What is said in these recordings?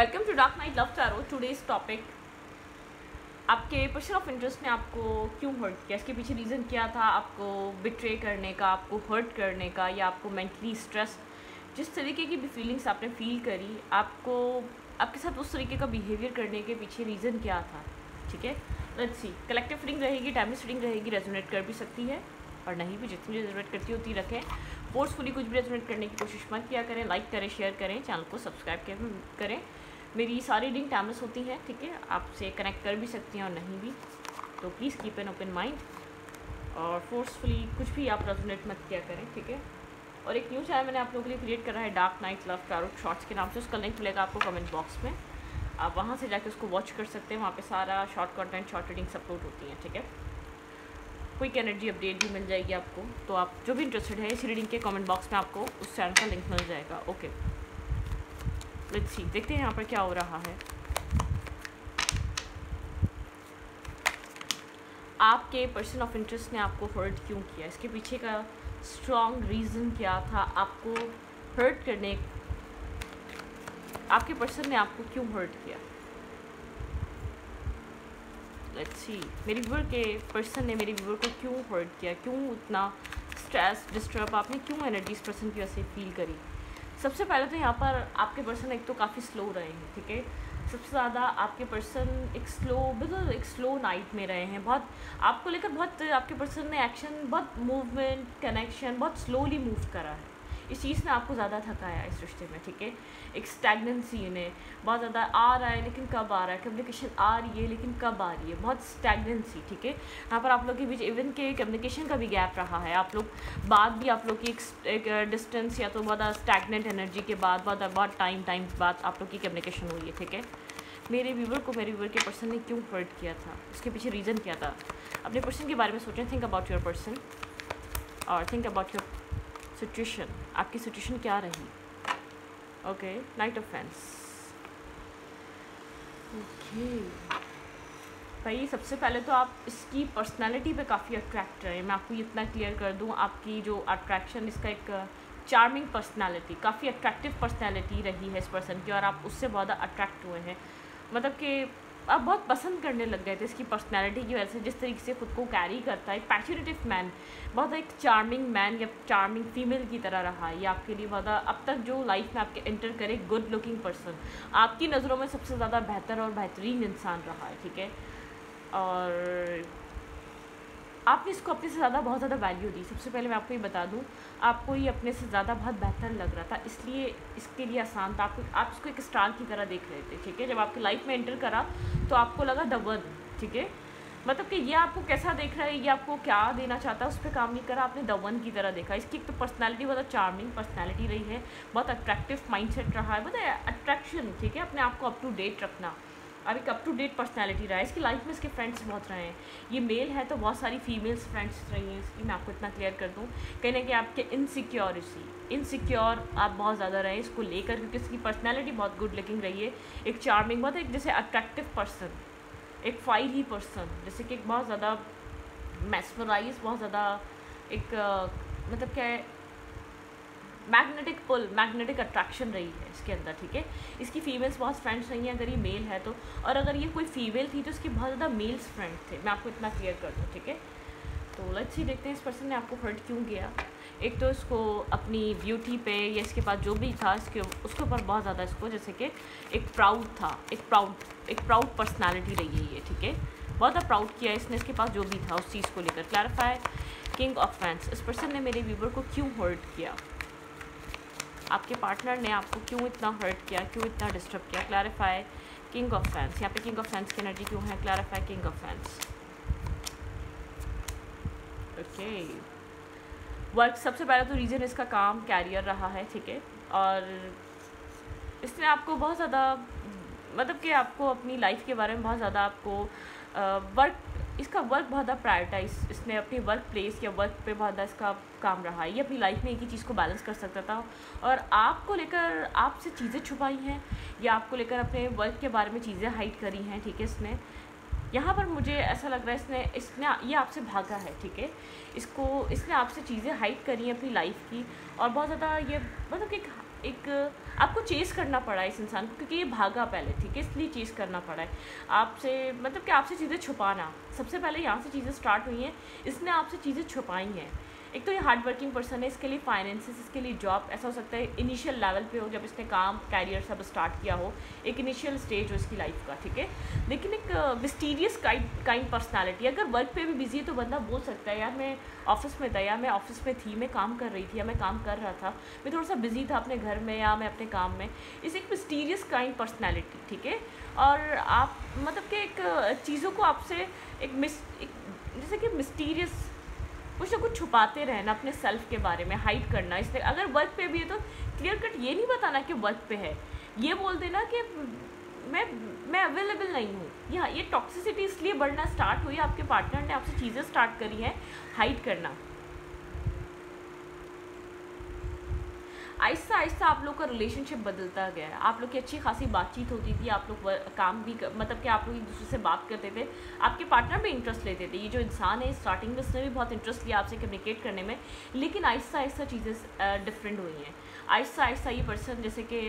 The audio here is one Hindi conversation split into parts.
Welcome to dark night love tarot. Today's topic, आपके पर्सन ऑफ इंटरेस्ट ने आपको क्यों हर्ट किया, इसके पीछे रीज़न क्या था आपको बिट्रे करने का, आपको हर्ट करने का, या आपको मेंटली स्ट्रेस, जिस तरीके की भी फीलिंग्स आपने फील करी, आपको आपके साथ उस तरीके का बिहेवियर करने के पीछे रीज़न क्या था। ठीक है, लेट्स सी। कलेक्टिव रीडिंग रहेगी, टाइमलेस रीडिंग रहेगी, रेजोनेट कर भी सकती है और नहीं भी, जितनी रेजोनेट करती होती रखें। फोर्सफुली कुछ भी रेजोनेट करने की कोशिश मत किया करें। लाइक करें, शेयर करें, चैनल को सब्सक्राइब करें। मेरी सारी रीडिंग टाइमलेस होती हैं, ठीक है, आपसे कनेक्ट कर भी सकती हैं और नहीं भी, तो please keep an open mind और फोर्सफुली कुछ भी आप रेजोनेट मत किया करें, ठीक है। और एक न्यू चैनल मैंने आप लोगों के लिए क्रिएट करा है, dark night love tarot shorts के नाम से। उसका लिंक मिलेगा आपको कमेंट बॉक्स में, आप वहाँ से जाकर उसको वॉच कर सकते हैं। वहाँ पे सारा short content, short readings upload होती हैं, ठीक है। क्विक एनर्जी अपडेट भी मिल जाएगी आपको, तो आप जो भी इंटरेस्टेड है इस रीडिंग के कमेंट बॉक्स में आपको उस चैनल का लिंक मिल जाएगा। ओके, लेट्स सी, देखते हैं यहाँ पर क्या हो रहा है। आपके पर्सन ऑफ इंटरेस्ट ने आपको हर्ट क्यों किया, इसके पीछे का स्ट्रॉन्ग रीज़न क्या था आपको हर्ट करने, आपके पर्सन ने आपको क्यों हर्ट किया। लेट्स सी, मेरी व्यूअर के पर्सन ने मेरे व्यूअर को क्यों हर्ट किया, क्यों उतना स्ट्रेस डिस्टर्ब आपने क्यों एनर्जी इस पर्सन की वजह से फील करी। सबसे पहले तो यहाँ पर आपके पर्सन एक तो काफ़ी स्लो रहे हैं, ठीक है। सबसे ज़्यादा आपके पर्सन एक बिल्कुल एक स्लो नाइट में रहे हैं। बहुत आपको लेकर बहुत आपके पर्सन ने एक्शन, बहुत मूवमेंट, कनेक्शन बहुत स्लोली मूव करा है। इस चीज़ ने आपको ज़्यादा थकाया इस रिश्ते में, ठीक है। एक स्टैगनेंसी इन्हें बहुत ज़्यादा आ रहा है, लेकिन कब आ रहा है, कम्युनिकेशन आ रही है लेकिन कब आ रही है, बहुत स्टैगनेंसी, ठीक है। यहाँ पर आप लोग के बीच इवन के कम्युनिकेशन का भी गैप रहा है। आप लोग बात भी आप लोग की एक डिस्टेंस या तो बहुत स्टैगनेंट एनर्जी के बाद बहुत टाइम बाद आप लोग की कम्युनिकेशन हुई है, ठीक है। मेरे व्यूवर को मेरे व्यूवर के पर्सन ने क्यों हर्ट किया था, उसके पीछे रीज़न क्या था। अपने पर्सन के बारे में सोचें, थिंक अबाउट योर पर्सन और थिंक अबाउट योर सिचुएशन। आपकी सिचुएशन क्या रही। Okay, night of fence. Okay भाई, सबसे पहले तो आप इसकी पर्सनालिटी पे काफ़ी अट्रैक्ट रहे। मैं आपको इतना क्लियर कर दूं, आपकी जो अट्रैक्शन, इसका एक चार्मिंग पर्सनालिटी, काफ़ी अट्रैक्टिव पर्सनालिटी रही है इस पर्सन की, और आप उससे बहुत अट्रैक्ट हुए हैं। मतलब कि आप बहुत पसंद करने लग गए थे इसकी पर्सनालिटी की वजह से, जिस तरीके से खुद को कैरी करता है। एक पैशनेटिव मैन, बहुत एक चार्मिंग मैन या चार्मिंग फीमेल की तरह रहा है ये आपके लिए। बहुत अब तक जो लाइफ में आपके एंटर करे, गुड लुकिंग पर्सन, आपकी नज़रों में सबसे ज़्यादा बेहतर और बेहतरीन इंसान रहा है, ठीक है। और आपने इसको अपने से ज़्यादा बहुत ज़्यादा वैल्यू दी। सबसे पहले मैं आपको ये बता दूं, आपको ये अपने से ज़्यादा बहुत बेहतर लग रहा था, इसलिए इसके लिए आसान था। आप इसको एक स्टार की तरह देख रहे थे, ठीक है। जब आपकी लाइफ में एंटर करा तो आपको लगा द वन, ठीक है। मतलब कि ये आपको कैसा देख रहा है, ये आपको क्या देना चाहता है, उस पर काम नहीं करा, आपने द वन की तरह देखा। इसकी एक तो पर्सनैलिटी बहुत चार्मिंग पर्सनैलिटी रही है, बहुत अट्रैक्टिव माइंडसेट रहा है, बहुत अट्रैक्शन, ठीक है। अपने आप को अप टू डेट रखना, अब एक अप टू डेट पर्सनैलिटी रहा है। इसकी लाइफ में इसके फ्रेंड्स बहुत रहे हैं। ये मेल है तो बहुत सारी फीमेल्स फ्रेंड्स रही हैं इसकी। मैं आपको इतना क्लियर कर दूँ, कहीं ना कहीं आपके इनसिक्योर आप बहुत ज़्यादा रहे इसको लेकर, क्योंकि इसकी पर्सनैलिटी बहुत गुड लुकिंग रही है, एक चार्मिंग, बहुत एक जैसे अट्रैक्टिव पर्सन, एक फायरी पर्सन, जैसे कि एक बहुत ज़्यादा मैस्मराइज, बहुत ज़्यादा एक मतलब क्या है, मैग्नेटिक पुल, मैग्नेटिक अट्रैक्शन रही है इसके अंदर, ठीक है। इसकी फीमेल्स बहुत फ्रेंड्स रही हैं अगर ये मेल है तो, और अगर ये कोई फीमेल थी तो इसके बहुत ज़्यादा मेल्स फ्रेंड्स थे। मैं आपको इतना क्लियर कर दूँ, ठीक है। तो लेट्स सी, देखते हैं इस पर्सन ने आपको हर्ट क्यों किया। एक तो इसको अपनी ब्यूटी पे या इसके पास जो भी था उसके ऊपर बहुत ज़्यादा इसको, जैसे कि एक प्राउड था, एक प्राउड पर्सनैलिटी रही है ये, ठीक है। बहुत ज़्यादा प्राउड किया इसने इसके पास जो भी था उस चीज़ को लेकर। Clarify, king of fans. इस पर्सन ने मेरे व्यूवर को क्यों हर्ट किया, आपके पार्टनर ने आपको क्यों इतना हर्ट किया, क्यों इतना डिस्टर्ब किया। Clarify, king of fans. यहाँ पे किंग ऑफ फैंस की एनर्जी क्यों है। Clarify, king of fans. Okay, work, सबसे पहले तो रीज़न इसका काम, कैरियर रहा है, ठीक है। और इसने आपको बहुत ज़्यादा, मतलब कि आपको अपनी लाइफ के बारे में बहुत ज़्यादा आपको इसका वर्क बहुत ज़्यादा प्रायोरिटाइज, इसने अपनी वर्क प्लेस या वर्क पे बहुत ज़्यादा इसका काम रहा है। ये अपनी लाइफ में एक ही चीज़ को बैलेंस कर सकता था, और आपको लेकर आपसे चीज़ें छुपाई हैं या आपको लेकर अपने वर्क के बारे में चीज़ें हाइड करी हैं, ठीक है। इसने यहाँ पर मुझे ऐसा लग रहा है इसने ये आपसे भागा है, ठीक है। इसने आपसे चीज़ें हाइड करी हैं अपनी लाइफ की, और बहुत ज़्यादा ये मतलब कि एक आपको चेज़ करना पड़ा है इस इंसान को, क्योंकि ये भागा पहले, ठीक है, इसलिए चेज़ करना पड़ा है आपसे, मतलब कि आपसे चीज़ें छुपाना। सबसे पहले यहाँ से चीज़ें स्टार्ट हुई हैं, इसने आपसे चीज़ें छुपाई हैं। एक तो ये हार्ड वर्किंग पर्सन है, इसके लिए फाइनेंसेस, इसके लिए जॉब, ऐसा हो सकता है इनिशियल लेवल पे हो, जब इसने काम कैरियर सब स्टार्ट किया हो, एक इनिशियल स्टेज हो इसकी लाइफ का, ठीक है। लेकिन एक मिस्टीरियस काइंड पर्सनालिटी। अगर वर्क पे भी बिजी है तो बंदा बोल सकता है यार मैं ऑफिस में था, या मैं ऑफिस में थी, मैं काम कर रही थी, या मैं काम कर रहा था, मैं थोड़ा सा बिजी था अपने घर में या मैं अपने काम में। इस एक मिस्टीरियस काइंड पर्सनैलिटी, ठीक है। और आप मतलब कि एक चीज़ों को आपसे एक जैसे कि मिस्टीरियस कुछ ना कुछ छुपाते रहना अपने सेल्फ के बारे में, हाइड करना। इसलिए अगर वर्क पे भी है तो क्लियर कट ये नहीं बताना कि वर्क पे है, ये बोल देना कि मैं अवेलेबल नहीं हूँ। ये टॉक्सिसिटी इसलिए बढ़ना स्टार्ट हुई, आपके पार्टनर ने आपसे चीज़ें स्टार्ट करी हैं हाइड करना। आहिस्ता आहिस्ता आप लोग का रिलेशनशिप बदलता गया है। आप लोग की अच्छी खासी बातचीत होती थी, आप लोग काम भी मतलब कि आप लोग एक दूसरे से बात करते थे, आपके पार्टनर भी इंटरेस्ट लेते थे। ये जो इंसान है स्टार्टिंग में इसने भी बहुत इंटरेस्ट लिया आपसे कम्युनिकेट करने में, लेकिन आहिस्ता आहिस्ता चीज़ें डिफरेंट हुई हैं। आहिस्ता आहिस्ता ये पर्सन जैसे कि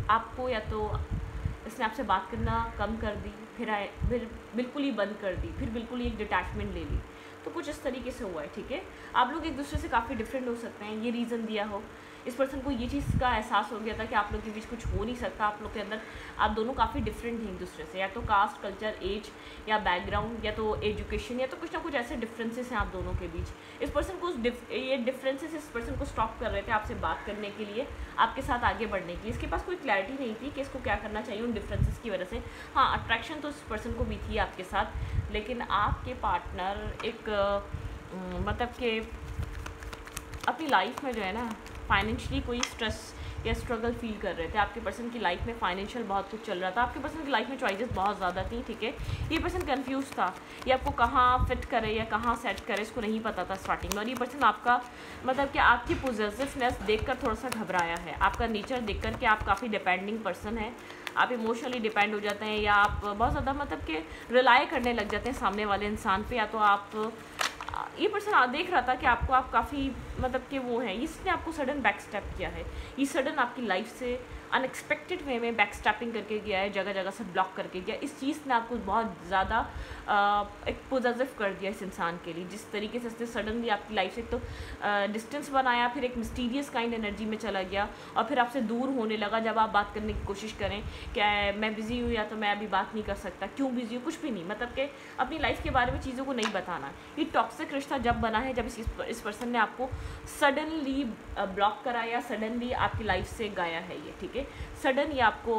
आपको या तो इसने आपसे बात करना कम कर दी, फिर बिल्कुल ही बंद कर दी, फिर बिल्कुल ही एक डिटैचमेंट ले ली। तो कुछ इस तरीके से हुआ है, ठीक है। आप लोग एक दूसरे से काफ़ी डिफरेंट हो सकते हैं, ये रीज़न दिया हो। इस पर्सन को ये चीज़ का एहसास हो गया था कि आप लोग के बीच कुछ हो नहीं सकता, आप लोग के अंदर आप दोनों काफ़ी डिफरेंट हैं एक दूसरे से, या तो कास्ट, कल्चर, एज या बैकग्राउंड, या तो एजुकेशन, या तो कुछ ना कुछ ऐसे डिफरेंसेस हैं आप दोनों के बीच। इस पर्सन को ये डिफरेंसेस इस पर्सन को स्टॉप कर रहे थे आपसे बात करने के लिए, आपके साथ आगे बढ़ने के लिए। इसके पास कोई क्लैरिटी नहीं थी कि इसको क्या करना चाहिए उन डिफरेंसेस की वजह से। हाँ, अट्रैक्शन तो इस पर्सन को भी थी आपके साथ, लेकिन आपके पार्टनर एक मतलब कि अपनी लाइफ में जो है ना फाइनेंशियली कोई स्ट्रेस या स्ट्रगल फील कर रहे थे। आपके पर्सन की लाइफ में फाइनेंशियल बहुत कुछ चल रहा था, आपके पर्सन की लाइफ में चॉइसेस बहुत ज़्यादा थी, ठीक है। ये पर्सन कंफ्यूज था, ये आपको कहाँ फिट करे या कहाँ सेट करे इसको नहीं पता था स्टार्टिंग में। और ये पर्सन आपका मतलब कि आपकी पॉजिटिवनेस देखकर थोड़ा सा घबराया है, आपका नेचर देख कर कि आप काफ़ी डिपेंडिंग पर्सन है, आप इमोशनली डिपेंड हो जाते हैं, या आप बहुत ज़्यादा मतलब कि रिलाई करने लग जाते हैं सामने वाले इंसान पे, या तो आप ये पर्सन देख रहा था कि आप काफ़ी मतलब कि वो है, इसने आपको सडन बैक स्टेप किया है, ये सडन आपकी लाइफ से अनएक्सपेक्टेड वे में बैक स्टेपिंग करके गया है, जगह जगह से ब्लॉक करके गया। इस चीज़ ने आपको बहुत ज़्यादा एक पॉजिटिव कर दिया इस इंसान के लिए, जिस तरीके से इसने सडनली आपकी लाइफ से एक तो डिस्टेंस बनाया, फिर एक मिस्टीरियस काइंड एनर्जी में चला गया, और फिर आपसे दूर होने लगा। जब आप बात करने की कोशिश करें क्या मैं बिज़ी हूँ या तो मैं अभी बात नहीं कर सकता, क्यों बिज़ी हूँ, कुछ भी नहीं, मतलब कि अपनी लाइफ के बारे में चीज़ों को नहीं बताना। ये टॉक्सिक रिश्ता जब बना है जब इस पर्सन ने आपको सडनली ब्लॉक करा या सडनली आपकी लाइफ से गया है ये, ठीक है। सडन ये आपको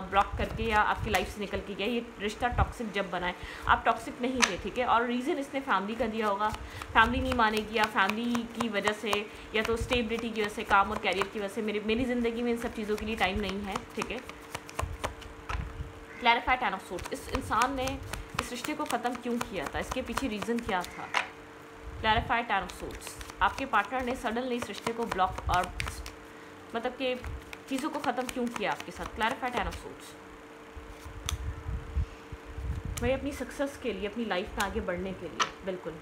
ब्लॉक करके या आपकी लाइफ से निकल के गया, ये रिश्ता टॉक्सिक जब बना है। आप टॉक्सिक नहीं थे, ठीक है। और रीज़न इसने फैमिली का दिया होगा, फैमिली नहीं मानेगी, या फैमिली की वजह से, या तो स्टेबिलिटी की वजह से, काम और कैरियर की वजह से मेरी ज़िंदगी में इन सब चीज़ों के लिए टाइम नहीं है, ठीक है। Clarify 10 of source. इस इंसान ने इस रिश्ते को ख़त्म क्यों किया था, इसके पीछे रीज़न क्या था। Clarify 10 of source. आपके पार्टनर ने सडनली इस रिश्ते को ब्लॉक और मतलब कि चीज़ों को ख़त्म क्यों किया आपके साथ। Clarify 10 of source. भाई अपनी सक्सेस के लिए, अपनी लाइफ में आगे बढ़ने के लिए, बिल्कुल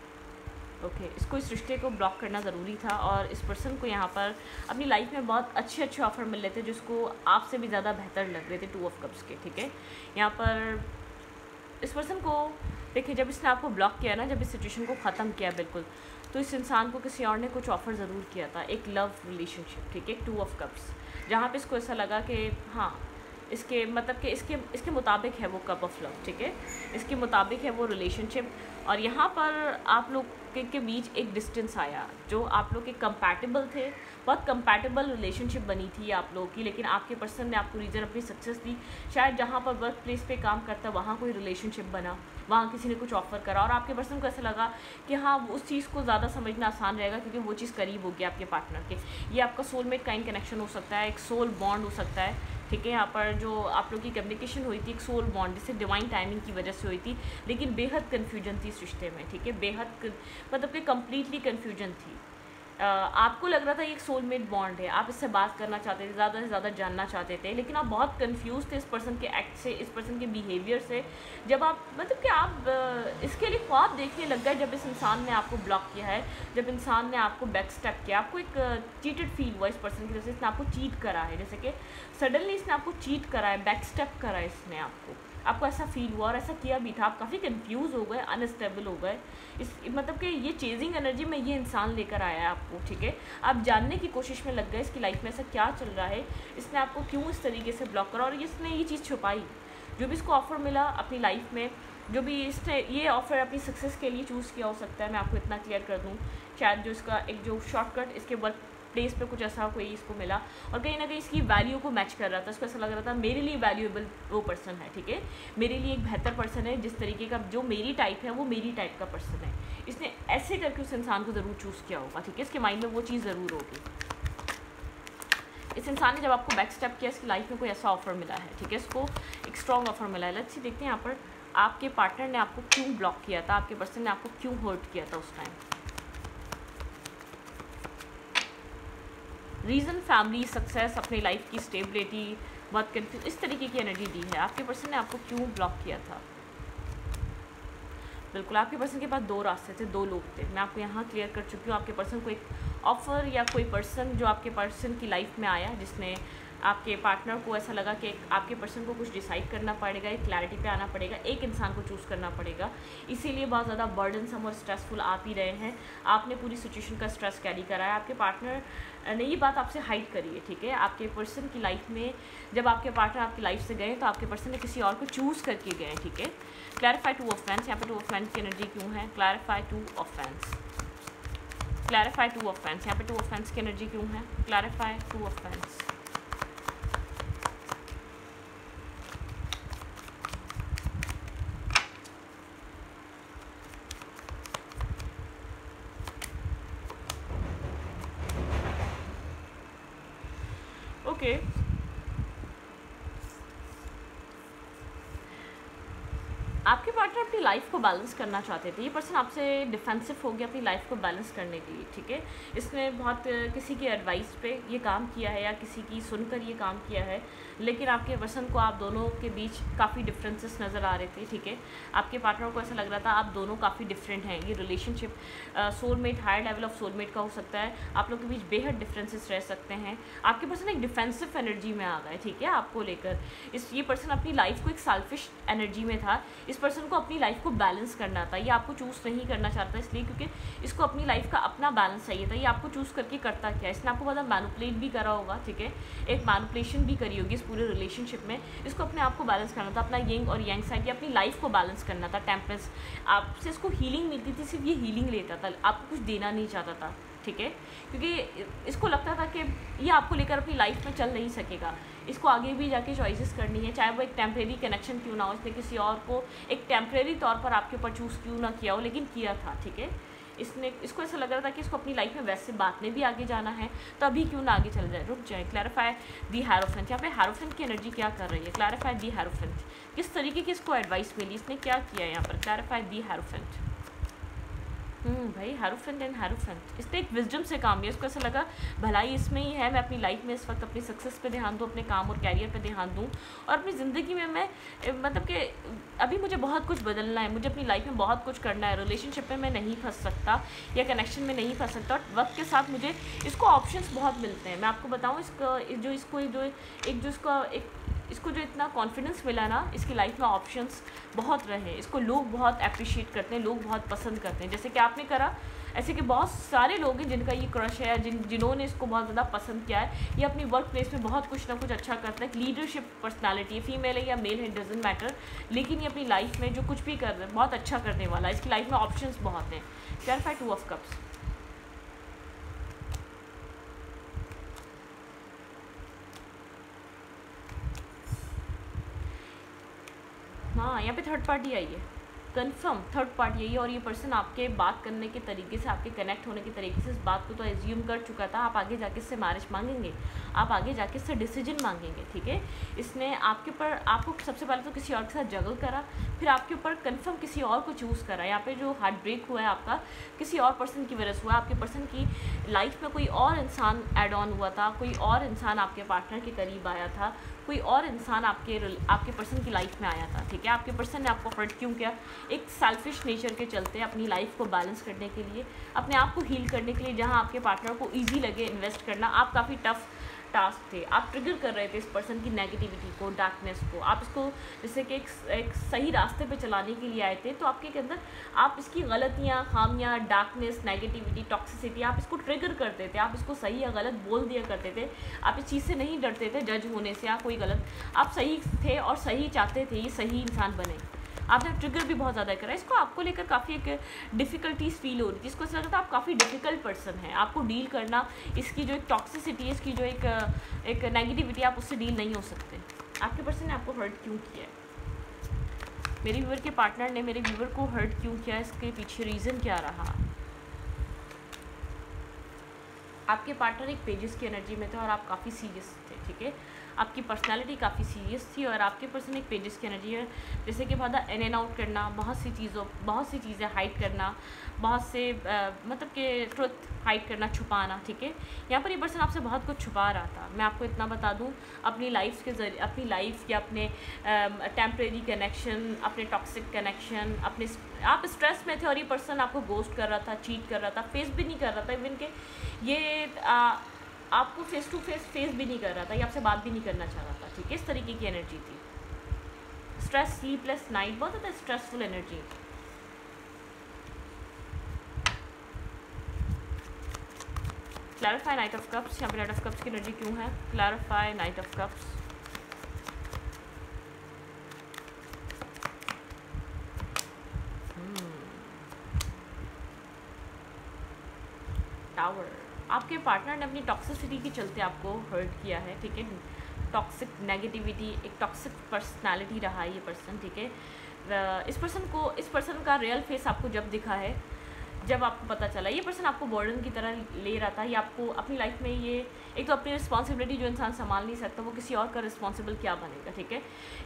ओके। इसको इस रिश्ते को ब्लॉक करना ज़रूरी था, और इस पर्सन को यहाँ पर अपनी लाइफ में बहुत अच्छे ऑफ़र मिल रहे थे जिसको आपसे भी ज़्यादा बेहतर लग रहे थे, 2 ऑफ कप्स के, ठीक है। यहाँ पर इस पर्सन को देखिए, जब इसने आपको ब्लॉक किया ना, जब इस सिचुएशन को ख़त्म किया बिल्कुल, तो इस इंसान को किसी और ने कुछ ऑफ़र ज़रूर किया था, एक लव रिलेशनशिप, ठीक है, 2 ऑफ कप्स, जहाँ पे इसको ऐसा लगा कि हाँ इसके मतलब कि इसके मुताबिक है वो कप ऑफ लव, ठीक है, इसके मुताबिक है वो रिलेशनशिप। और यहाँ पर आप लोग के बीच एक डिस्टेंस आया, जो आप लोग के कंपैटिबल थे, बहुत कंपैटिबल रिलेशनशिप बनी थी आप लोगों की, लेकिन आपके पर्सन ने आपको रीज़न अपनी सक्सेस दी। शायद जहाँ पर वर्क प्लेस पे काम करता वहाँ कोई रिलेशनशिप बना, वहाँ किसी ने कुछ ऑफ़र करा, और आपके पर्सन को ऐसा लगा कि हाँ उस चीज़ को ज़्यादा समझना आसान रहेगा क्योंकि वो चीज़ करीब होगी आपके पार्टनर के। ये आपका सोलमेट काइंड कनेक्शन हो सकता है, एक सोल बॉन्ड हो सकता है, ठीक है। यहाँ पर जो आप लोग की कम्युनिकेशन हुई थी एक सोल बॉन्ड, जिससे डिवाइन टाइमिंग की वजह से हुई थी, लेकिन बेहद कन्फ्यूजन थी इस रिश्ते में, ठीक है, बेहद मतलब कि कम्प्लीटली कन्फ्यूजन थी। आपको लग रहा था ये एक सोलमेट बॉन्ड है, आप इससे बात करना चाहते थे, ज़्यादा से ज़्यादा जानना चाहते थे, लेकिन आप बहुत कंफ्यूज थे इस पर्सन के एक्ट से, इस पर्सन के बिहेवियर से। जब आप मतलब कि आप इसके लिए ख्वाब देखने लग गए, जब इस इंसान ने आपको ब्लॉक किया है, जब इंसान ने आपको बैक स्टेप किया, आपको एक चीटेड फील हुआ इस पर्सन की वजह से, इसने आपको चीट करा है, जैसे कि सडनली इसने आपको चीट करा है, बैक स्टेप करा है इसने आपको ऐसा फील हुआ और ऐसा किया भी था। आप काफ़ी कंफ्यूज हो गए, अनस्टेबल हो गए। इस मतलब कि ये चेजिंग एनर्जी में ये इंसान लेकर आया है आपको, ठीक है। आप जानने की कोशिश में लग गए इसकी लाइफ में ऐसा क्या चल रहा है, इसने आपको क्यों इस तरीके से ब्लॉक करा, और इसने ये चीज़ छुपाई। जो भी इसको ऑफ़र मिला अपनी लाइफ में, जो भी इसने ये ऑफ़र अपनी सक्सेस के लिए चूज़ किया हो सकता है, मैं आपको इतना क्लियर कर दूँ। शायद जो इसका एक जो शॉर्टकट इसके वर्क प्लेस पे कुछ ऐसा कोई इसको मिला और कहीं ना कहीं इसकी वैल्यू को मैच कर रहा था। इसको ऐसा लग रहा था मेरे लिए वैल्यूएबल वो पर्सन है, ठीक है, मेरे लिए एक बेहतर पर्सन है, जिस तरीके का जो मेरी टाइप है वो मेरी टाइप का पर्सन है। इसने ऐसे करके उस इंसान को ज़रूर चूज़ किया होगा, ठीक है, इसके माइंड में वो चीज़ ज़रूर होगी। इस इंसान ने जब आपको बैक स्टेप किया, इसकी लाइफ में कोई ऐसा ऑफर मिला है, ठीक है, इसको एक स्ट्रॉन्ग ऑफर मिला है। लेट्स सी देखते हैं यहाँ पर आपके पार्टनर ने आपको क्यों ब्लॉक किया था, आपके पर्सन ने आपको क्यों हर्ट किया था उस टाइम। रीज़न फैमिली, सक्सेस, अपनी लाइफ की स्टेबिलिटी, बहुत कंफ्यूज, इस तरीके की एनर्जी दी है। आपके पर्सन ने आपको क्यों ब्लॉक किया था। बिल्कुल, आपके पर्सन के पास दो रास्ते थे, दो लोग थे, मैं आपको यहाँ क्लियर कर चुकी हूँ। आपके पर्सन को एक ऑफ़र या कोई पर्सन जो आपके पर्सन की लाइफ में आया, जिसने आपके पार्टनर को ऐसा लगा कि आपके पर्सन को कुछ डिसाइड करना पड़ेगा, एक क्लैरिटी पे आना पड़ेगा, एक इंसान को चूज़ करना पड़ेगा, इसीलिए बहुत ज़्यादा बर्डनसम और स्ट्रेसफुल आप ही रहे हैं। आपने पूरी सिचुएशन का स्ट्रेस कैरी करा है, आपके पार्टनर ने ये बात आपसे हाइड करी है, ठीक है। आपके पर्सन की लाइफ में जब आपके पार्टनर आपकी लाइफ से गए तो आपके पर्सन ने किसी और को चूज़ करके गए, ठीक है। क्लैरिफाई टू ऑफेंस, यहाँ पे टू ऑफेंस की एनर्जी क्यों है। Clarify two offence, clarify two offence, यहाँ पे टू ऑफेंस की एनर्जी क्यों है। Clarify two offence, okay. आपके पार्टनर अपनी लाइफ को बैलेंस करना चाहते थे, ये पर्सन आपसे डिफेंसिव हो गया अपनी लाइफ को बैलेंस करने के लिए, ठीक है। इसने बहुत किसी की एडवाइस पे ये काम किया है या किसी की सुनकर ये काम किया है, लेकिन आपके पर्सन को आप दोनों के बीच काफ़ी डिफरेंसेस नज़र आ रहे थे, ठीक है। आपके पार्टनर को ऐसा लग रहा था आप दोनों काफ़ी डिफरेंट हैं, ये relationship soulmate, higher level of soulmate का हो सकता है, आप लोग के बीच बेहद डिफरेंसेस रह सकते हैं। आपके पर्सन एक डिफेंसिव एनर्जी में आ गए, ठीक है, आपको लेकर। ये पर्सन अपनी लाइफ को एक सेल्फिश एनर्जी में था, इस पर्सन को अपनी लाइफ को बैलेंस करना था, ये आपको चूज़ नहीं करना चाहता, इसलिए क्योंकि इसको अपनी लाइफ का अपना बैलेंस चाहिए था। ये आपको चूज़ करके करता क्या, इसने आपको मतलब मैनिपुलेट भी करा होगा, ठीक है, एक मैनिपुलेशन भी करी होगी इस पूरे रिलेशनशिप में। इसको अपने आप को बैलेंस करना था, अपना यंग और यंग साइड या अपनी लाइफ को बैलेंस करना था। टेम्परेंस, आपसे इसको हीलिंग मिलती थी, सिर्फ ये हीलिंग लेता था, आपको कुछ देना नहीं चाहता था, ठीक है, क्योंकि इसको लगता था कि ये आपको लेकर अपनी लाइफ में चल नहीं सकेगा, इसको आगे भी जाके चॉइसेस करनी है, चाहे वो एक टेम्परेरी कनेक्शन क्यों ना हो। इसने किसी और को एक टेम्परेरी तौर पर आपके ऊपर चूज़ क्यों ना किया हो, लेकिन किया था, ठीक है। इसको ऐसा लग रहा था कि इसको अपनी लाइफ में वैसे बात में भी आगे जाना है, तो अभी क्यों ना आगे चल जाए, रुक जाए। क्लैरिफाई दी हेरोफेंट, यहाँ पे हेरोफेंट की एनर्जी क्या कर रही है। क्लैरिफाई दी हेरोफेंट, किस तरीके की इसको एडवाइस मिली, इसने क्या किया यहाँ पर। क्लैरिफाई दी हेरोफेंट, भाई हेरोफेंट एंड हेरोफेंट, इसने एक विजडम से काम लिया, इसको ऐसा लगा भलाई इसमें ही है, मैं अपनी लाइफ में इस वक्त अपनी सक्सेस पे ध्यान दूँ, अपने काम और कैरियर पे ध्यान दूँ, और अपनी ज़िंदगी में मैं मतलब कि अभी मुझे बहुत कुछ बदलना है, मुझे अपनी लाइफ में बहुत कुछ करना है, रिलेशनशिप में मैं नहीं फंस सकता या कनेक्शन में नहीं फंस सकता, और वक्त के साथ मुझे इसको ऑप्शंस बहुत मिलते हैं। मैं आपको बताऊँ इसको जो इतना कॉन्फिडेंस मिला ना, इसकी लाइफ में ऑप्शंस बहुत रहे, इसको लोग बहुत अप्रिशिएट करते हैं, लोग बहुत पसंद करते हैं, जैसे कि आपने करा, ऐसे कि बहुत सारे लोग हैं जिनका ये क्रश है, जिन्होंने इसको बहुत ज़्यादा पसंद किया है। ये अपनी वर्क प्लेस में बहुत कुछ ना कुछ अच्छा करता है, एक लीडरशिप पर्सनालिटी है, फीमेल है या मेल है, डजेंट मैटर, लेकिन ये अपनी लाइफ में जो कुछ भी कर रहा है बहुत अच्छा करने वाला है, इसकी लाइफ में ऑप्शंस बहुत हैं। क्लैरिफाई टू ऑफ कप्स, हाँ, यहाँ पे थर्ड पार्टी आई है, कंफर्म थर्ड पार्टी यही, और ये पर्सन आपके बात करने के तरीके से, आपके कनेक्ट होने के तरीके से इस बात को तो एज्यूम कर चुका था। आप आगे जाके इससे मैरिज मांगेंगे, आप आगे जाके इससे डिसीजन मांगेंगे, ठीक है। इसने आपके ऊपर, आपको सबसे पहले तो किसी और के साथ जगल करा, फिर आपके ऊपर कंफर्म किसी और को चूज़ करा। यहाँ पे जो हार्ट ब्रेक हुआ है आपका किसी और पर्सन की वजह से हुआ। आपके पर्सन की लाइफ में कोई और इंसान ऐड ऑन हुआ था, कोई और इंसान आपके पार्टनर के करीब आया था, कोई और इंसान आपके पर्सन की लाइफ में आया था, ठीक है। आपके पर्सन ने आपको हर्ट क्यों किया? एक सेल्फिश नेचर के चलते, अपनी लाइफ को बैलेंस करने के लिए, अपने आप को हील करने के लिए, जहां आपके पार्टनर को ईजी लगे इन्वेस्ट करना। आप काफ़ी टफ टास्क थे, आप ट्रिगर कर रहे थे इस पर्सन की नेगेटिविटी को, डार्कनेस को। आप इसको जैसे कि एक सही रास्ते पे चलाने के लिए आए थे, तो आपके अंदर आप इसकी गलतियाँ, खामियाँ, डार्कनेस, नेगेटिविटी, टॉक्सिसिटी, आप इसको ट्रिगर करते थे, आप इसको सही या गलत बोल दिया करते थे। आप इस चीज़ से नहीं डरते थे जज होने से या कोई गलत, आप सही थे और सही चाहते थे ये सही इंसान बने। आपने ट्रिगर भी बहुत ज़्यादा करा, इसको आपको लेकर काफ़ी एक डिफ़िकल्टीज फील हो रही थी। इसको ऐसा लगता था आप काफ़ी डिफ़िकल्ट पर्सन है, आपको डील करना, इसकी जो एक टॉक्सिसिटी है, इसकी जो एक नेगेटिविटी, आप उससे डील नहीं हो सकते। आपके पर्सन ने आपको हर्ट क्यों किया है? मेरे व्यूवर के पार्टनर ने मेरे व्यूवर को हर्ट क्यों किया, इसके पीछे रीज़न क्या रहा? आपके पार्टनर एक पेजेस की एनर्जी में थे और आप काफ़ी सीरियस थे, ठीक है। आपकी पर्सनालिटी काफ़ी सीरियस थी और आपके पर्सन एक पेजेस की एनर्जी है, जैसे कि बहुत इन एंड आउट करना, बहुत सी चीज़ें हाइड करना, बहुत से मतलब कि ट्रुथ हाइड करना, छुपाना, ठीक है। यहाँ पर ये पर्सन आपसे बहुत कुछ छुपा रहा था। मैं आपको इतना बता दूँ, अपनी लाइफ के जरिए, अपनी लाइफ या अपने टेम्परेरी कनेक्शन, अपने टॉक्सिक कनेक्शन, अपने आप स्ट्रेस में थे और ये पर्सन आपको गोस्ट कर रहा था, चीट कर रहा था, फेस भी नहीं कर रहा था, इवन के ये आपको फेस टू फेस भी नहीं कर रहा था, ये आपसे बात भी नहीं करना चाह रहा था, ठीक है। इस तरीके की एनर्जी थी। स्ट्रेस, स्लीपलेस नाइट, बहुत ज़्यादा stressful energy. Clarify night of cups, यहाँ पे नाइट ऑफ कप्स की एनर्जी क्यों है? Clarify night of cups. Tower, आपके पार्टनर ने अपनी टॉक्सिसिटी के चलते आपको हर्ट किया है, ठीक है। टॉक्सिक नेगेटिविटी, एक टॉक्सिक पर्सनालिटी रहा है ये पर्सन, ठीक है। इस पर्सन का रियल फेस आपको जब दिखा है, जब आपको पता चला ये पर्सन आपको बर्डन की तरह ले रहा था, ये आपको अपनी लाइफ में, ये एक तो अपनी रिस्पॉन्सिबिलिटी जो इंसान संभाल नहीं सकता, वो किसी और का रिस्पॉन्सिबल क्या बनेगा, ठीक है।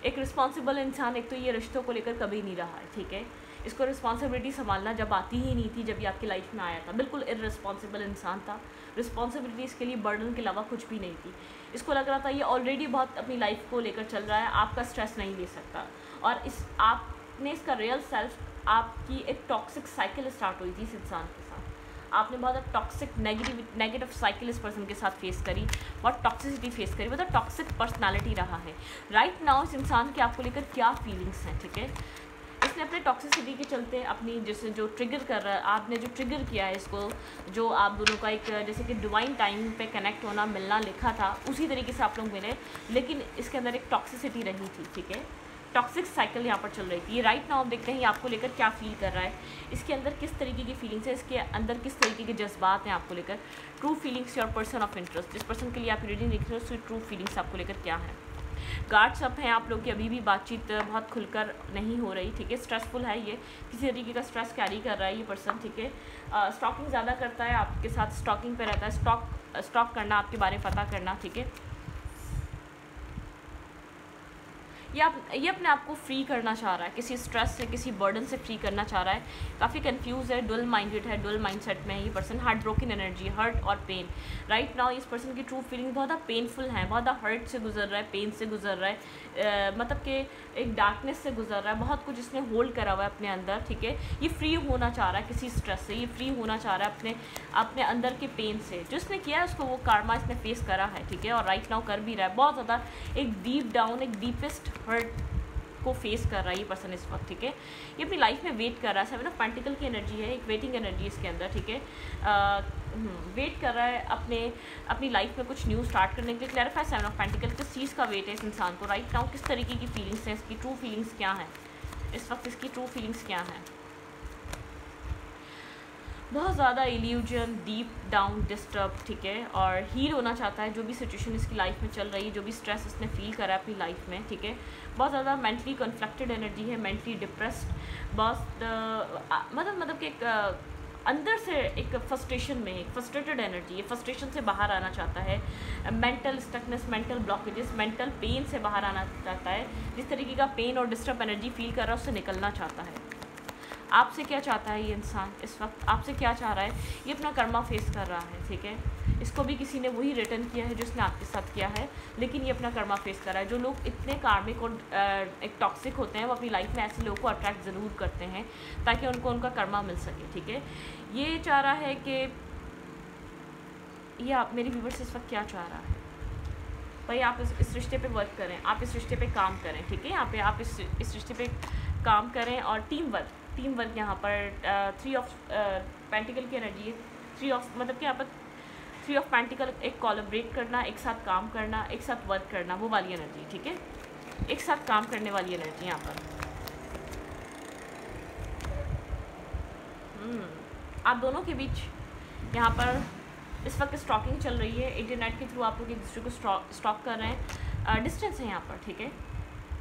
एक रिस्पॉन्सिबल इंसान एक तो ये रिश्तों को लेकर कभी नहीं रहा है, ठीक है। इसको रिस्पॉन्सिबिलिटी संभालना जब आती ही नहीं थी, जब ये आपकी लाइफ में आया था, बिल्कुल इररिस्पॉन्सिबल इंसान था। रिस्पॉन्सिबिलिटी इसके लिए बर्डन के अलावा कुछ भी नहीं थी। इसको लग रहा था ये ऑलरेडी बहुत अपनी लाइफ को लेकर चल रहा है, आपका स्ट्रेस नहीं ले सकता। और आपने इसका रियल सेल्फ, आपकी एक टॉक्सिक साइकिल स्टार्ट हुई थी इस इंसान के साथ। आपने बहुत टॉक्सिक नेगेटिव साइकिल इस पर्सन के साथ फेस करी, बहुत टॉक्सिसिटी फेस करी, बहुत टॉक्सिक पर्सनालिटी रहा है। राइट नाउ इस इंसान के आपको लेकर क्या फीलिंग्स हैं, ठीक है। इसने अपने टॉक्सिसिटी के चलते अपनी जैसे जो ट्रिगर कर रहा है, आपने जो ट्रिगर किया है इसको, जो आप दोनों का एक जैसे कि डिवाइन टाइम पे कनेक्ट होना, मिलना लिखा था, उसी तरीके से आप लोग मिले, लेकिन इसके अंदर एक टॉक्सिसिटी रही थी, ठीक है। टॉक्सिक साइकिल यहाँ पर चल रही थी। ये राइट नाउ आप देखते हैं ये आपको लेकर क्या फील कर रहा है, इसके अंदर किस तरीके की फीलिंग्स है, इसके अंदर किस तरीके के जज्बात हैं आपको लेकर। True feelings, your person of interest, जिस पर्सन के लिए आप रीडिंग देख रहे हो, उसकी ट्रू फीलिंग्स आपको लेकर क्या है। गार्ड्स अप हैं आप लोग की, अभी भी बातचीत बहुत खुलकर नहीं हो रही, ठीक है। स्ट्रेसफुल है ये, किसी तरीके का स्ट्रेस कैरी कर रहा है ये पर्सन, ठीक है। स्टॉकिंग ज़्यादा करता है, आपके साथ स्टॉकिंग पे रहता है, स्टॉक करना, आपके बारे में पता करना, ठीक है। ये अपने आप को फ्री करना चाह रहा है, किसी स्ट्रेस से, किसी बर्डन से फ्री करना चाह रहा है। काफ़ी कंफ्यूज है, डुअल माइंडेड है, डुअल माइंडसेट में है ये person. Heart broken energy, hurt और पेन। राइट नाउ इस पर्सन की ट्रू फीलिंग बहुत ज़्यादा पेनफुल है, बहुत ज़्यादा हर्ट से गुजर रहा है, पेन से गुजर रहा है, मतलब कि एक डार्कनेस से गुजर रहा है, बहुत कुछ इसने होल्ड करा हुआ है अपने अंदर, ठीक है। ये फ्री होना चाह रहा है किसी स्ट्रेस से, ये फ्री होना चाह रहा है अपने अंदर के पेन से। जो इसने किया है उसको वो कार्मा इसने फेस करा है, ठीक है, और राइट नाउ कर भी रहा है। बहुत ज़्यादा एक डीप डाउन, एक डीपेस्ट हर्ट को फेस कर रहा है ये पर्सन इस वक्त, ठीक है। ये अपनी लाइफ में वेट कर रहा है, 7 ऑफ पेंटिकल की एनर्जी है, एक वेटिंग एनर्जी इसके अंदर, ठीक है। वेट कर रहा है अपनी लाइफ में कुछ न्यू स्टार्ट करने के लिए। क्लैरिफाई 7 ऑफ पेंटिकल, किस चीज़ का वेट है इस इंसान को राइट नाउ, किस तरीके की फीलिंग्स हैं, इसकी ट्रू फीलिंग्स क्या हैं इस वक्त, इसकी ट्रू फीलिंग्स क्या हैं। बहुत ज़्यादा इल्यूजन, डीप डाउन, डिस्टर्ब, ठीक है, और हील होना चाहता है जो भी सिचुएशन इसकी लाइफ में चल रही है, जो भी स्ट्रेस इसने फील करा है अपनी लाइफ में, ठीक है। बहुत ज़्यादा मेंटली कन्फ्लिक्टेड एनर्जी है, मेंटली डिप्रेस्ड, बहुत मतलब कि एक अंदर से एक फ्रस्ट्रेशन में, एक फ्रस्ट्रेटेड एनर्जी है, फ्रस्ट्रेशन से बाहर आना चाहता है, mental stuckness, mental blockages, mental pen से बाहर आना चाहता है। जिस तरीके का पेन और डिस्टर्ब एनर्जी फील कर रहा है उससे निकलना चाहता है। आपसे क्या चाहता है ये इंसान इस वक्त, आपसे क्या चाह रहा है? ये अपना कर्मा फेस कर रहा है, ठीक है। इसको भी किसी ने वही रिटर्न किया है जो इसने आपके साथ किया है, लेकिन ये अपना कर्मा फेस कर रहा है। जो लोग इतने कार्मिक और एक टॉक्सिक होते हैं वो अपनी लाइफ में ऐसे लोगों को अट्रैक्ट ज़रूर करते हैं ताकि उनको उनका कर्मा मिल सके, ठीक है। ये चाह रहा है कि ये आप मेरी व्यूअर्स इस वक्त क्या चाह रहा है भाई, आप इस रिश्ते पे वर्क करें, आप इस रिश्ते पे काम करें, ठीक है। यहाँ पे आप इस रिश्ते पे काम करें और टीम वर्क यहाँ पर 3 ऑफ पेंटिकल की एनर्जी है। 3 ऑफ मतलब कि यहाँ पर 3 ऑफ पेंटिकल, एक कोलैबोरेट करना, एक साथ काम करना, एक साथ वर्क करना, वो वाली एनर्जी, ठीक है। एक साथ काम करने वाली एनर्जी यहाँ पर। आप दोनों के बीच यहाँ पर इस वक्त स्टॉकिंग चल रही है। इंटरनेट के थ्रू आप लोग एक दूसरे को स्टॉक कर रहे हैं। डिस्टेंस है यहाँ पर, ठीक है,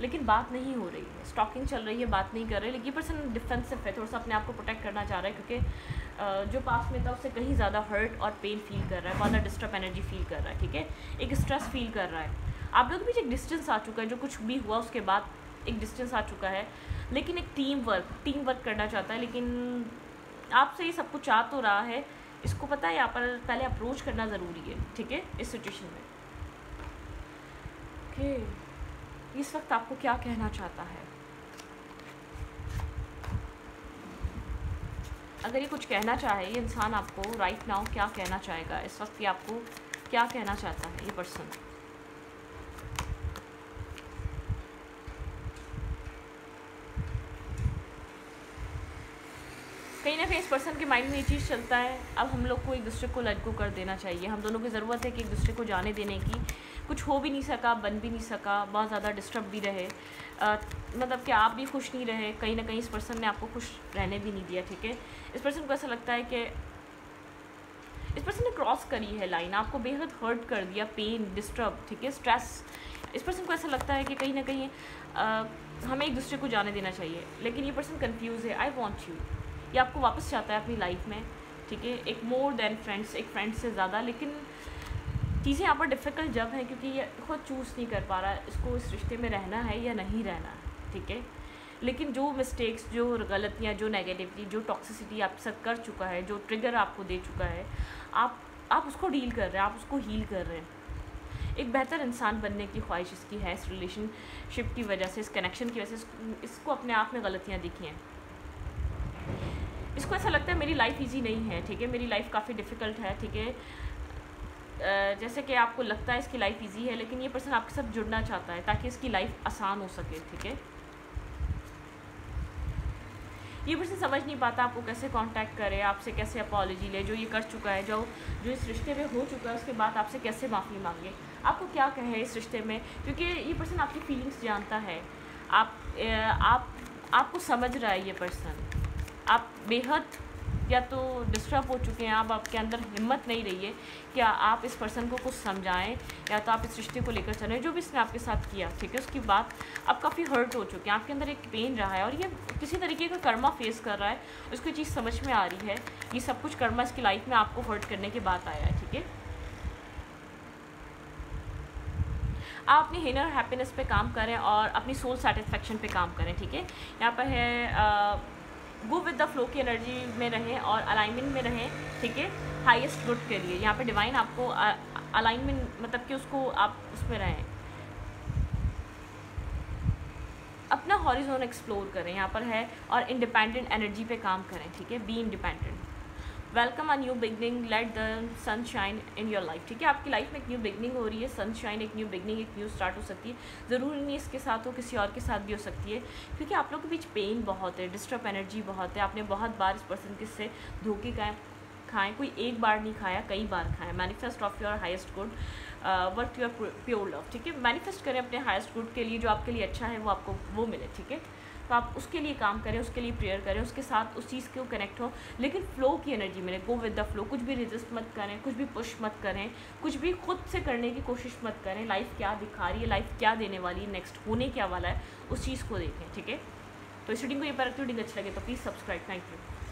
लेकिन बात नहीं हो रही है। स्टॉकिंग चल रही है, बात नहीं कर रहे, लेकिन ये पर्सन डिफेंसिव है, थोड़ा सा अपने आप को प्रोटेक्ट करना चाह रहा है क्योंकि जो पास में था उससे कहीं ज़्यादा हर्ट और पेन फील कर रहा है, बहुत ज़्यादा डिस्टर्ब एनर्जी फील कर रहा है, ठीक है। एक स्ट्रेस फील कर रहा है। आप लोगों के बीच एक डिस्टेंस आ चुका है, जो कुछ भी हुआ उसके बाद एक डिस्टेंस आ चुका है, लेकिन एक टीम वर्क करना चाहता है। लेकिन आपसे ये सब कुछ आ तो रहा है, इसको पता है यहाँ पर पहले अप्रोच करना ज़रूरी है, ठीक है, इस सिचुएशन में। ओके, इस वक्त आपको क्या कहना चाहता है? अगर ये कुछ कहना चाहे, ये इंसान आपको राइट नाउ क्या कहना चाहेगा इस वक्त? ये आपको क्या कहना चाहता है ये पर्सन? कहीं ना कहीं इस पर्सन के माइंड में ये चीज़ चलता है, अब हम लोग को एक दूसरे को लेट गो कर देना चाहिए। हम दोनों की ज़रूरत है कि एक दूसरे को जाने देने की। कुछ हो भी नहीं सका, बन भी नहीं सका, बहुत ज़्यादा डिस्टर्ब भी रहे, मतलब कि आप भी खुश नहीं रहे। कहीं ना कहीं इस पर्सन ने आपको खुश रहने भी नहीं दिया, ठीक है। इस पर्सन को ऐसा लगता है कि इस पर्सन ने क्रॉस करी है लाइन, आपको बेहद हर्ट कर दिया, पेन, डिस्टर्ब, ठीक है, स्ट्रेस। इस पर्सन को ऐसा लगता है कि कहीं ना कहीं हमें एक दूसरे को जाने देना चाहिए, लेकिन ये पर्सन कन्फ्यूज़ है। आई वॉन्ट यू, ये आपको वापस चाहता है अपनी लाइफ में, ठीक है, एक मोर देन फ्रेंड्स, एक फ्रेंड्स से ज़्यादा। लेकिन चीज़ें यहाँ पर डिफ़िकल्ट जब हैं क्योंकि ये खुद चूज़ नहीं कर पा रहा है इसको इस रिश्ते में रहना है या नहीं रहना है, ठीक है। लेकिन जो मिस्टेक्स, जो गलतियाँ, जो नेगेटिविटी, जो टॉक्सिसिटी आपके साथ कर चुका है, जो ट्रिगर आपको दे चुका है, आप उसको डील कर रहे हैं, आप उसको हील कर रहे हैं। एक बेहतर इंसान बनने की ख्वाहिश इसकी है इस रिलेशनशिप की वजह से, इस कनेक्शन की वजह से। इसको अपने आप में गलतियाँ दिखी हैं। इसको ऐसा लगता है मेरी लाइफ इजी नहीं है, ठीक है, मेरी लाइफ काफ़ी डिफ़िकल्ट है, ठीक है। जैसे कि आपको लगता है इसकी लाइफ इजी है, लेकिन ये पर्सन आपके साथ जुड़ना चाहता है ताकि इसकी लाइफ आसान हो सके, ठीक है। ये पर्सन समझ नहीं पाता आपको कैसे कांटेक्ट करे, आपसे कैसे अपॉलॉजी ले, जो ये कर चुका है, जो इस रिश्ते में हो चुका है, उसके बाद आपसे कैसे माफ़ी मांगे, आपको क्या कहे इस रिश्ते में, क्योंकि ये पर्सन आपकी फीलिंग्स जानता है। आपको समझ रहा है ये पर्सन। आप बेहद या तो डिस्टर्ब हो चुके हैं, आप आपके अंदर हिम्मत नहीं रही है कि आप इस पर्सन को कुछ समझाएं, या तो आप इस रिश्ते को लेकर चलें जो भी इसने आपके साथ किया, ठीक है। उसकी बात आप काफ़ी हर्ट हो चुके हैं, आपके अंदर एक पेन रहा है और ये किसी तरीके का कर्मा फेस कर रहा है। उसको चीज़ समझ में आ रही है, ये सब कुछ कर्मा इसकी लाइफ में आपको हर्ट करने के बाद आया है, ठीक है। आप अपनी इनर हैप्पीनेस पे काम करें और अपनी सोल सेटिस्फेक्शन पे काम करें, ठीक है। यहाँ पर है गो विद द फ्लो की एनर्जी में रहें और अलाइनमेंट में रहें, ठीक है, हाईएस्ट गुड के लिए। यहाँ पे डिवाइन आपको अलाइनमेंट मतलब कि उसको आप उसमें रहें, अपना हॉरिजॉन एक्सप्लोर करें यहाँ पर है, और इंडिपेंडेंट एनर्जी पे काम करें, ठीक है। Be independent, welcome a new beginning, let the sun shine in your life, ठीक है। आपकी लाइफ में एक न्यू बिगनिंग हो रही है, सनशाइन, एक न्यू बिगनिंग, एक न्यू स्टार्ट हो सकती है। ज़रूरी नहीं इसके साथ हो, किसी और के साथ भी हो सकती है, क्योंकि आप लोगों के बीच पेन बहुत है, डिस्टर्ब एनर्जी बहुत है। आपने बहुत बार इस पर्सन के से धोखे खाएँ, कोई एक बार नहीं खाया, कई बार खाएँ। Manifest of your highest good, work your pure love, ठीक है। मैनिफेस्ट करें अपने हाईएस्ट गुड के लिए, जो आपके लिए अच्छा है वो आपको वो मिले, ठीक है। तो आप उसके लिए काम करें, उसके लिए प्रेयर करें, उसके साथ उस चीज़ को कनेक्ट हो, लेकिन फ्लो की एनर्जी में गो विद द फ्लो। कुछ भी रेजिस्ट मत करें, कुछ भी पुश मत करें, कुछ भी खुद से करने की कोशिश मत करें। लाइफ क्या दिखा रही है, लाइफ क्या देने वाली है, नेक्स्ट होने क्या वाला है, उस चीज़ को देखें, ठीक है। तो इस रीडिंग को ये पर रखती हूँ, रीडिंग अच्छी लगे तो प्लीज़ सब्सक्राइब। Thank you.